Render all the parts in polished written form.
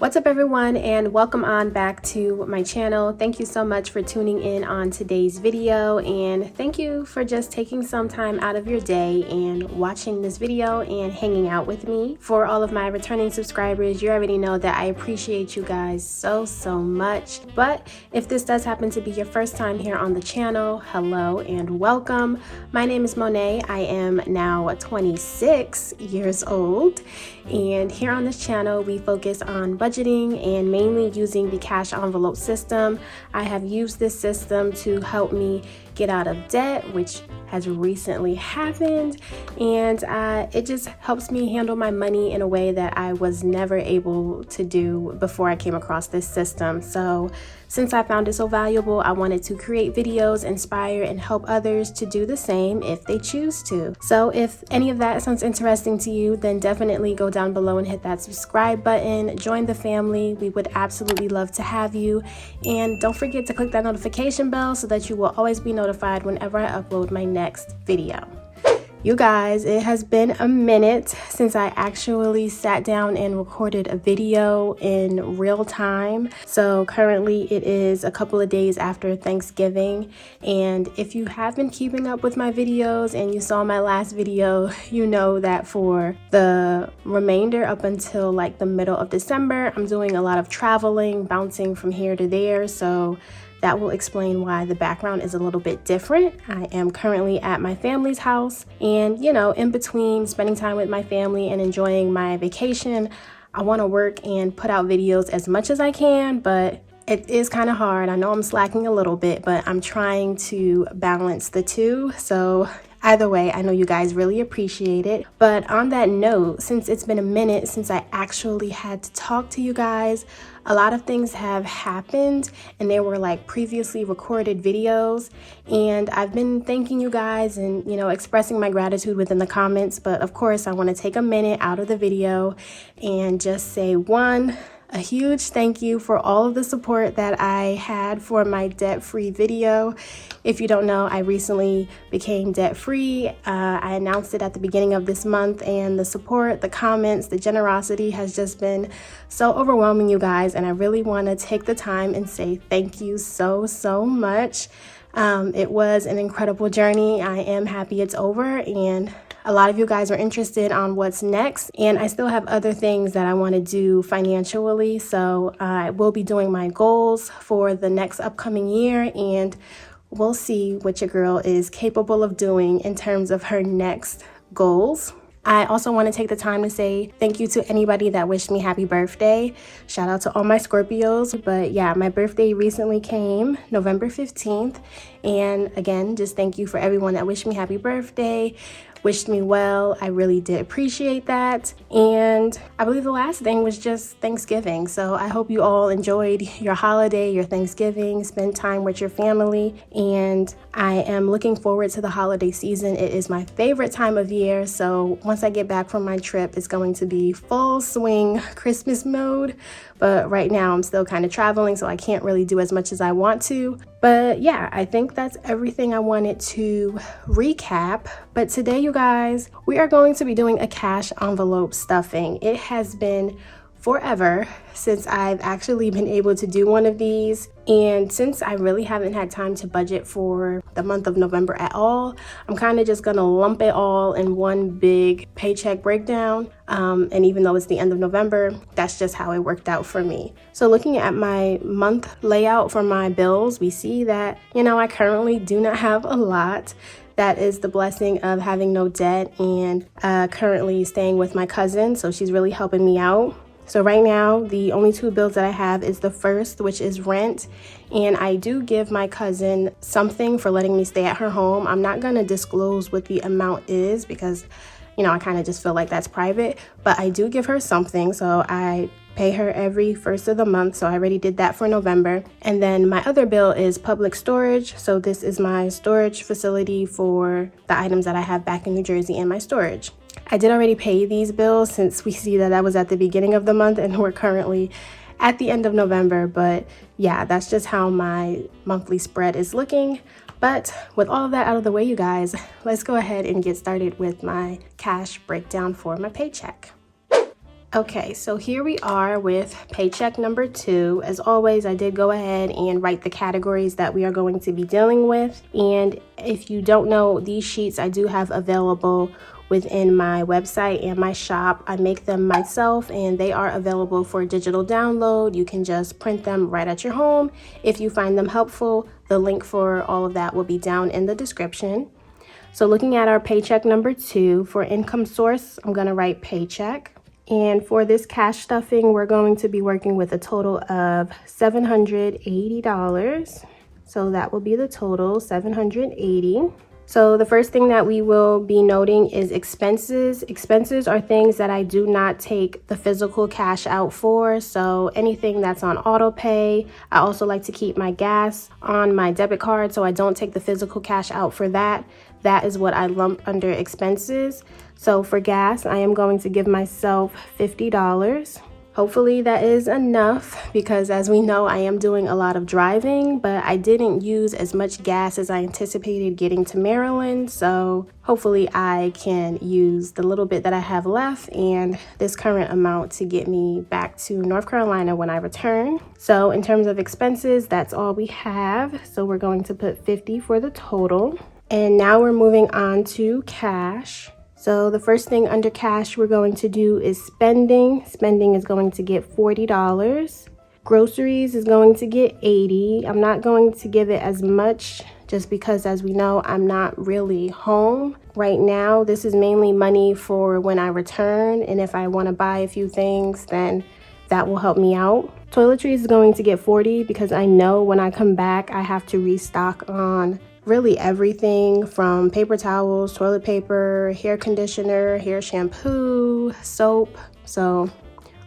What's up everyone, and welcome on back to my channel. Thank you so much for tuning in on today's video, and thank you for just taking some time out of your day and watching this video and hanging out with me. For all of my returning subscribers, you already know that I appreciate you guys so much. But if this does happen to be your first time here on the channel, hello and welcome. My name is Monet. I am now 26 years old, and here on this channel we focus on budgeting and mainly using the cash envelope system. I have used this system to help me get out of debt, which has recently happened, and it just helps me handle my money in a way that I was never able to do before I came across this system. So since I found it so valuable, I wanted to create videos, inspire, and help others to do the same if they choose to. So if any of that sounds interesting to you, then definitely go down below and hit that subscribe button. Join the family. We would absolutely love to have you. And don't forget to click that notification bell so that you will always be notified whenever I upload my next video. You guys, it has been a minute since I actually sat down and recorded a video in real time. So currently it is a couple of days after Thanksgiving, and if you have been keeping up with my videos and you saw my last video, you know that for the remainder up until like the middle of December, I'm doing a lot of traveling, bouncing from here to there. So that will explain why the background is a little bit different. I am currently at my family's house, and you know, in between spending time with my family and enjoying my vacation, I want to work and put out videos as much as I can, but it is kind of hard. I know I'm slacking a little bit, but I'm trying to balance the two. So either way, I know you guys really appreciate it. But on that note, since it's been a minute since I actually had to talk to you guys, a lot of things have happened, and they were like previously recorded videos, and I've been thanking you guys and, you know, expressing my gratitude within the comments. But of course, I want to take a minute out of the video and just say a huge thank you for all of the support that I had for my debt-free video. If you don't know, I recently became debt-free. I announced it at the beginning of this month, and the support, the comments, the generosity has just been so overwhelming, you guys, and I really want to take the time and say thank you so much. It was an incredible journey. I am happy it's over, and a lot of you guys are interested on what's next, and I still have other things that I want to do financially. So I will be doing my goals for the next upcoming year, and we'll see what your girl is capable of doing in terms of her next goals. I also want to take the time to say thank you to anybody that wished me happy birthday. Shout out to all my Scorpios. But yeah, my birthday recently came November 15th. And again, just thank you for everyone that wished me happy birthday, wished me well. I really did appreciate that. And I believe the last thing was just Thanksgiving. So I hope you all enjoyed your holiday, your Thanksgiving, spend time with your family. And I am looking forward to the holiday season. It is my favorite time of year. So once I get back from my trip, it's going to be full swing Christmas mode. But right now I'm still kind of traveling, so I can't really do as much as I want to. But yeah, I think that's everything I wanted to recap. But today, you guys, we are going to be doing a cash envelope stuffing. It has been forever since I've actually been able to do one of these, and since I really haven't had time to budget for the month of November at all, I'm kind of just gonna lump it all in one big paycheck breakdown. And even though it's the end of November, that's just how it worked out for me. So looking at my month layout for my bills, we see that, you know, I currently do not have a lot. That is the blessing of having no debt and currently staying with my cousin, so she's really helping me out. So right now, the only two bills that I have is the first, which is rent. And I do give my cousin something for letting me stay at her home. I'm not going to disclose what the amount is because, you know, I kind of just feel like that's private. But I do give her something. So I pay her every first of the month. So I already did that for November. And then my other bill is public storage. So this is my storage facility for the items that I have back in New Jersey in my storage. I did already pay these bills since we see that was at the beginning of the month and we're currently at the end of November. But yeah, that's just how my monthly spread is looking. But with all of that out of the way, you guys, let's go ahead and get started with my cash breakdown for my paycheck. Okay, so here we are with paycheck number 2. As always, I did go ahead and write the categories that we are going to be dealing with. And if you don't know, these sheets I do have available within my website and my shop. I make them myself and they are available for digital download. You can just print them right at your home. If you find them helpful, the link for all of that will be down in the description. So looking at our paycheck number 2, for income source, I'm going to write paycheck. And for this cash stuffing, we're going to be working with a total of $780. So that will be the total, $780. So the first thing that we will be noting is expenses. Expenses are things that I do not take the physical cash out for. So anything that's on auto pay. I also like to keep my gas on my debit card, so I don't take the physical cash out for that. That is what I lump under expenses. So for gas, I am going to give myself $50. Hopefully that is enough because as we know, I am doing a lot of driving, but I didn't use as much gas as I anticipated getting to Maryland. So hopefully I can use the little bit that I have left and this current amount to get me back to North Carolina when I return. So in terms of expenses, that's all we have. So we're going to put 50 for the total. And now we're moving on to cash. So the first thing under cash we're going to do is spending. Spending is going to get $40. Groceries is going to get $80. I'm not going to give it as much just because, as we know, I'm not really home right now. This is mainly money for when I return, and if I want to buy a few things, then that will help me out. Toiletries is going to get $40 because I know when I come back I have to restock on really everything from paper towels, toilet paper, hair conditioner, hair shampoo, soap. So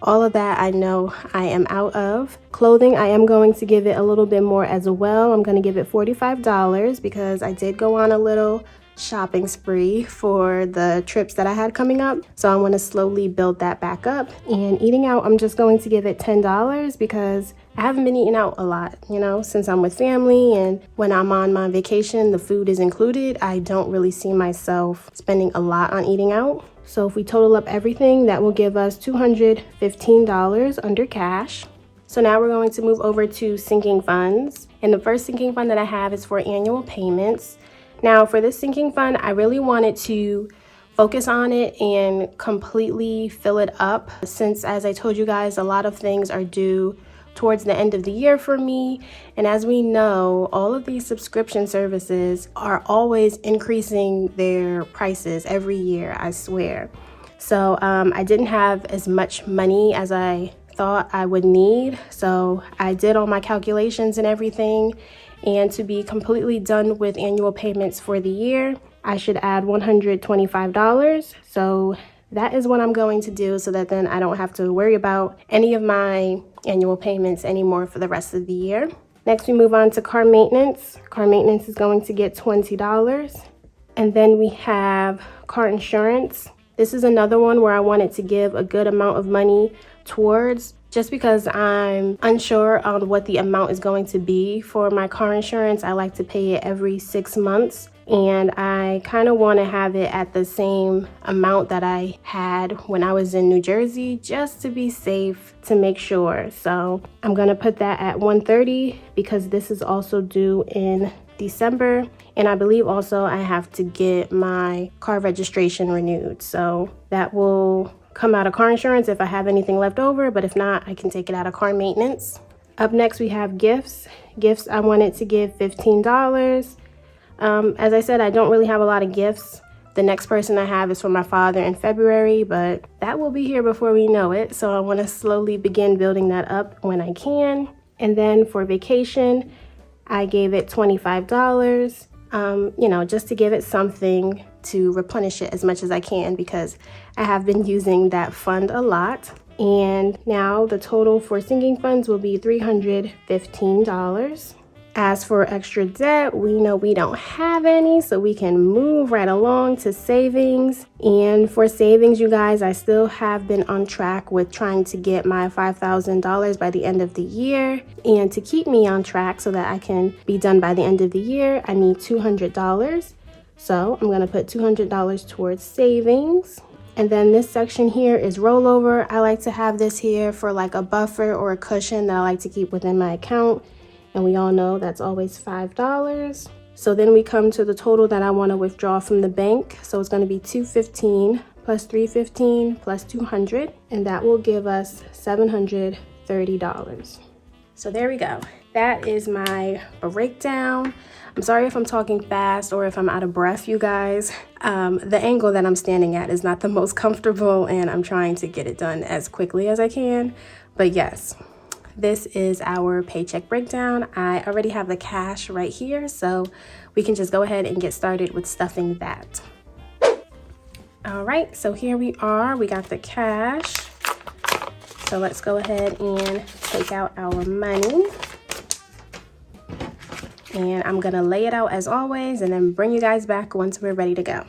all of that I know I am out of. Clothing, I am going to give it a little bit more as well. I'm going to give it $45 because I did go on a little shopping spree for the trips that I had coming up. So I want to slowly build that back up. And eating out, I'm just going to give it $10 because I haven't been eating out a lot, since I'm with family, and when I'm on my vacation, the food is included. I don't really see myself spending a lot on eating out. So if we total up everything, that will give us $215 under cash. So now we're going to move over to sinking funds. And the first sinking fund that I have is for annual payments. Now for this sinking fund, I really wanted to focus on it and completely fill it up since, as I told you guys, a lot of things are due towards the end of the year for me. And as we know, all of these subscription services are always increasing their prices every year, I swear. So I didn't have as much money as I thought I would need. So I did all my calculations and everything. And to be completely done with annual payments for the year, I should add $125. So that is what I'm going to do so that then I don't have to worry about any of my annual payments anymore for the rest of the year. Next, we move on to car maintenance. Car maintenance is going to get $20. And then we have car insurance. This is another one where I wanted to give a good amount of money towards, just because I'm unsure on what the amount is going to be for my car insurance. I like to pay it every 6 months. And I kind of want to have it at the same amount that I had when I was in New Jersey, just to be safe, to make sure. So I'm going to put that at $130 because this is also due in December. And I believe also I have to get my car registration renewed. So that will come out of car insurance if I have anything left over, but if not, I can take it out of car maintenance. Up next, we have gifts. Gifts, I wanted to give $15. As I said, I don't really have a lot of gifts. The next person I have is for my father in February, but that will be here before we know it. So I want to slowly begin building that up when I can. And then for vacation, I gave it $25, just to give it something to replenish it as much as I can because I have been using that fund a lot. And now the total for sinking funds will be $315. As for extra debt, we know we don't have any, so we can move right along to savings. And for savings, you guys, I still have been on track with trying to get my $5,000 by the end of the year. And to keep me on track so that I can be done by the end of the year, I need $200. So I'm going to put $200 towards savings. And then this section here is rollover. I like to have this here for like a buffer or a cushion that I like to keep within my account. And we all know that's always $5. So then we come to the total that I want to withdraw from the bank. So it's going to be $215 plus $315 plus $200, and that will give us $730. So there we go. That is my breakdown. I'm sorry if I'm talking fast or if I'm out of breath, you guys. The angle that I'm standing at is not the most comfortable, and I'm trying to get it done as quickly as I can. But yes, this is our paycheck breakdown. I already have the cash right here, so we can just go ahead and get started with stuffing that. All right, so here we are. We got the cash. So let's go ahead and take out our money. And I'm gonna lay it out as always and then bring you guys back once we're ready to go.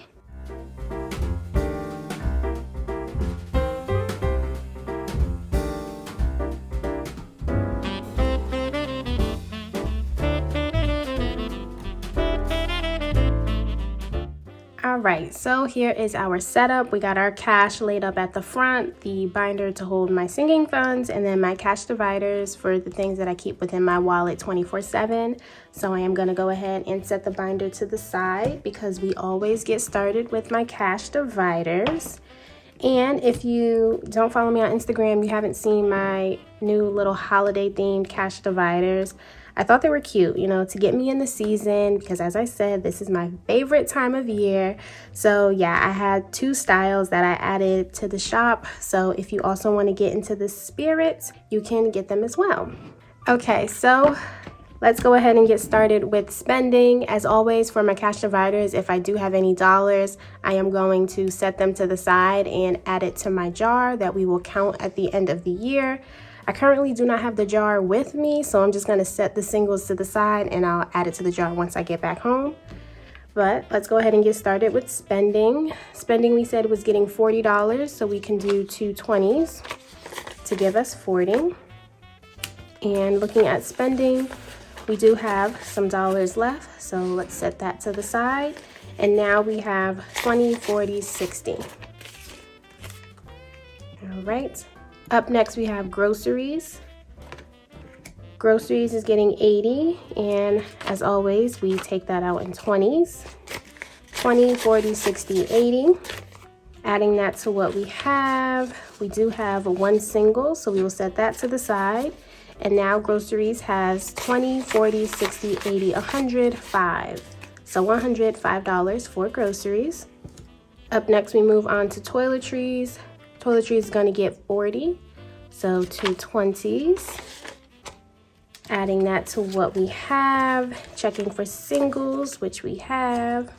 All right, so here is our setup. We got our cash laid up at the front, the binder to hold my singing funds, and then my cash dividers for the things that I keep within my wallet 24/7. So I am gonna go ahead and set the binder to the side because we always get started with my cash dividers. And if you don't follow me on Instagram, you haven't seen my new little holiday themed cash dividers. I thought they were cute, you know, to get me in the season because, as I said, this is my favorite time of year. So yeah, I had 2 styles that I added to the shop. So if you also want to get into the spirit, you can get them as well. Okay, so let's go ahead and get started with spending. As always, for my cash dividers, if I do have any dollars, I am going to set them to the side and add it to my jar that we will count at the end of the year. I currently do not have the jar with me, so I'm just going to set the singles to the side and I'll add it to the jar once I get back home. But let's go ahead and get started with spending. Spending, we said, was getting $40, so we can do 2 20s to give us 40. And looking at spending, we do have some dollars left, so let's set that to the side. And now we have 20, 40, 60. All right. Up next, we have groceries. Groceries is getting 80, and as always, we take that out in 20s. 20, 40, 60, 80. Adding that to what we have, we do have 1 single, so we will set that to the side. And now groceries has 20, 40, 60, 80, 105. So $105 for groceries. Up next, we move on to toiletries. Toiletries is going to get 40, so 2 20s. Adding that to what we have, checking for singles, which we have.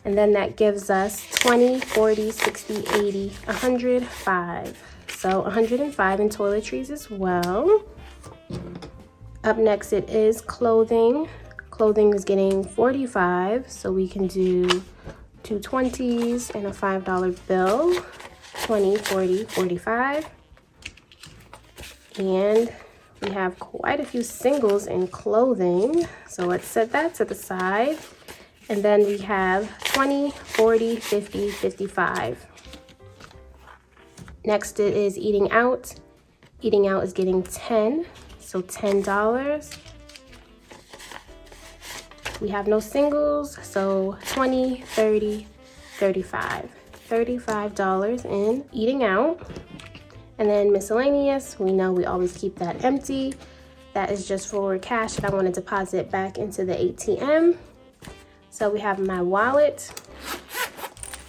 And then that gives us 20, 40, 60, 80, 105. So 105 in toiletries as well. Up next, it is clothing. Clothing is getting 45, so we can do 2 20s and a $5 bill. 20, 40, 45. And we have quite a few singles in clothing, so let's set that to the side. And then we have 20, 40, 50, 55. Next it is eating out. Eating out is getting 10, so $10. We have no singles, so 20, 30, 35. $35 in eating out. And then miscellaneous, we know we always keep that empty. That is just for cash that I want to deposit back into the ATM. So we have my wallet,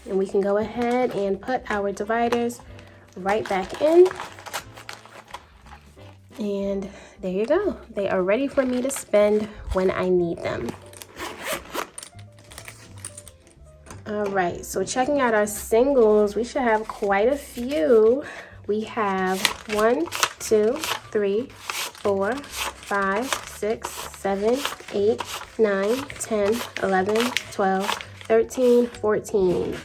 and we can go ahead and put our dividers right back in. And there you go. They are ready for me to spend when I need them. All right, so checking out our singles, we should have quite a few. We have 1, 2, 3, 4, 5, 6, 7, 8, 9, 10, 11, 12, 13, 14.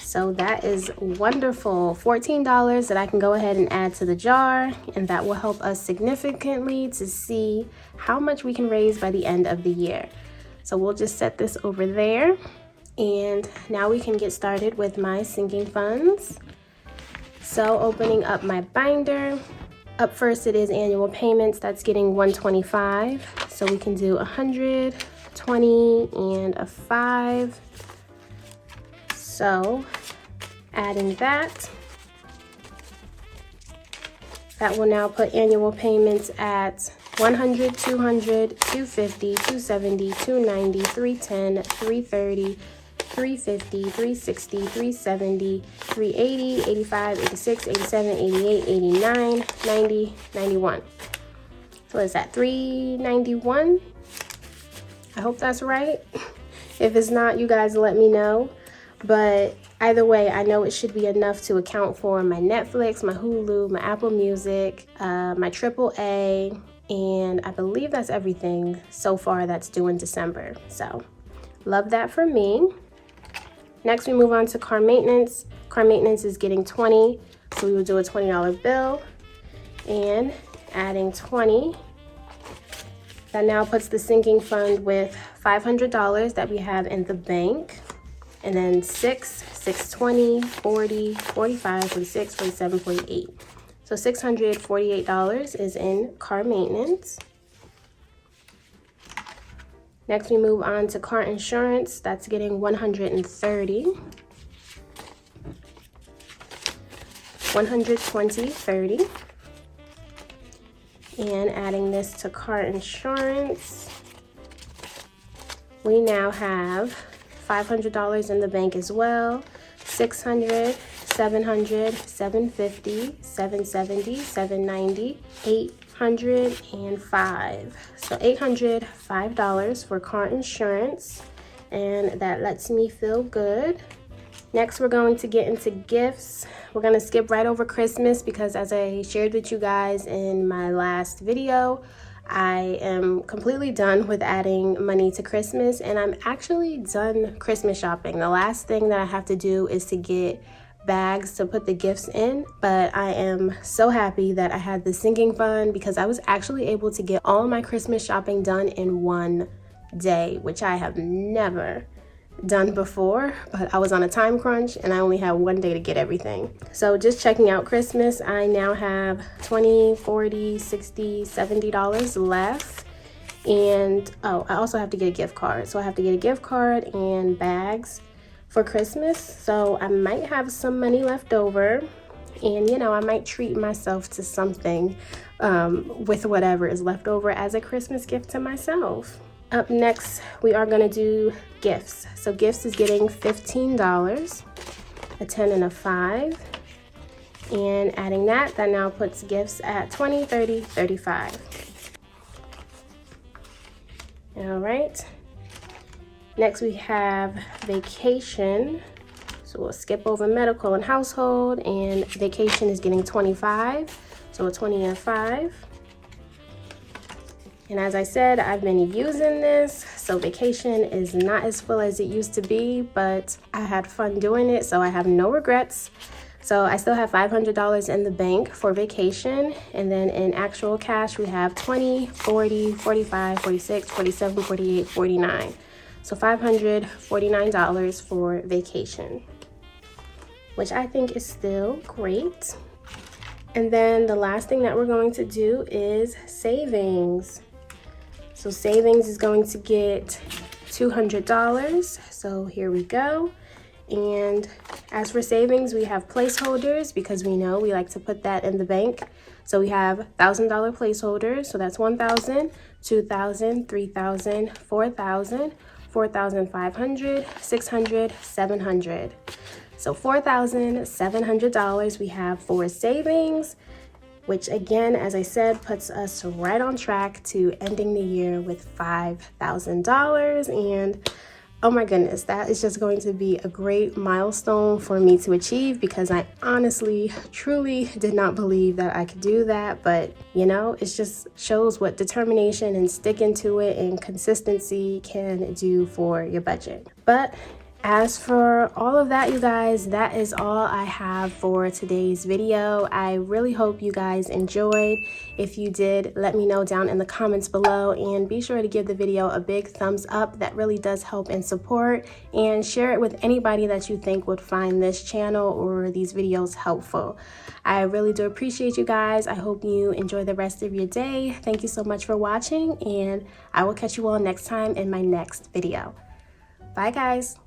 So that is wonderful. $14 that I can go ahead and add to the jar, and that will help us significantly to see how much we can raise by the end of the year. So we'll just set this over there. And now we can get started with my sinking funds. So opening up my binder, up first it is annual payments. That's getting $125. So we can do 100, 20, and a 5. So adding that will now put annual payments at 100, 200, 250, 270, 290, 310, 330, 350, 360, 370, 380, 85, 86, 87, 88, 89, 90, 91. So is that 391? I hope that's right. If it's not, you guys let me know. But either way, I know it should be enough to account for my Netflix, my Hulu, my Apple Music, my AAA, and I believe that's everything so far that's due in December. So love that for me. Next, we move on to car maintenance. Car maintenance is getting 20, so we will do a $20 bill and adding 20. That now puts the sinking fund with $500 that we have in the bank. And then 6, 20, 40, 45, 46, 47, 48. So $648 is in car maintenance. Next, we move on to car insurance. That's getting $130. 120, 30. And adding this to car insurance, we now have $500 in the bank as well. 600, 700, 750, 770, 790, 805. So $805 for car insurance, and that lets me feel good. Next, we're going to get into gifts. We're going to skip right over Christmas because, as I shared with you guys in my last video, I am completely done with adding money to Christmas, and I'm actually done Christmas shopping. The last thing that I have to do is to get bags to put the gifts in, but I am so happy that I had the sinking fund because I was actually able to get all my Christmas shopping done in one day, which I have never done before, but I was on a time crunch and I only had one day to get everything. So just checking out Christmas, I now have $20, $40, $60, $70 left. And oh, I also have to get a gift card. So I have to get a gift card and bags for Christmas. So I might have some money left over, and I might treat myself to something with whatever is left over as a Christmas gift to myself. Up next, we are going to do gifts. So gifts is getting $15, a 10 and a 5. And adding that now puts gifts at 20, 30, 35. All right. Next, we have vacation. So we'll skip over medical and household, and vacation is getting 25. So a 20 and a 5. And as I said, I've been using this, so vacation is not as full as it used to be, but I had fun doing it, so I have no regrets. So I still have $500 in the bank for vacation, and then in actual cash, we have 20, 40, 45, 46, 47, 48, 49. So $549 for vacation, which I think is still great. And then the last thing that we're going to do is savings. So savings is going to get $200. So here we go. And as for savings, we have placeholders because we know we like to put that in the bank. So we have $1,000 placeholders. So that's 1,000, 2,000, 3,000, 4,000, 4,500, 600, 700. So $4,700 we have for savings, which again, as I said, puts us right on track to ending the year with $5,000. And oh my goodness, that is just going to be a great milestone for me to achieve because I honestly, truly did not believe that I could do that. But it just shows what determination and sticking to it and consistency can do for your budget. But As for all of that, you guys, that is all I have for today's video. I really hope you guys enjoyed. If you did, let me know down in the comments below, and be sure to give the video a big thumbs up. That really does help and support, and share it with anybody that you think would find this channel or these videos helpful. I really do appreciate you guys. I hope you enjoy the rest of your day. Thank you so much for watching, and I will catch you all next time in my next video. Bye guys.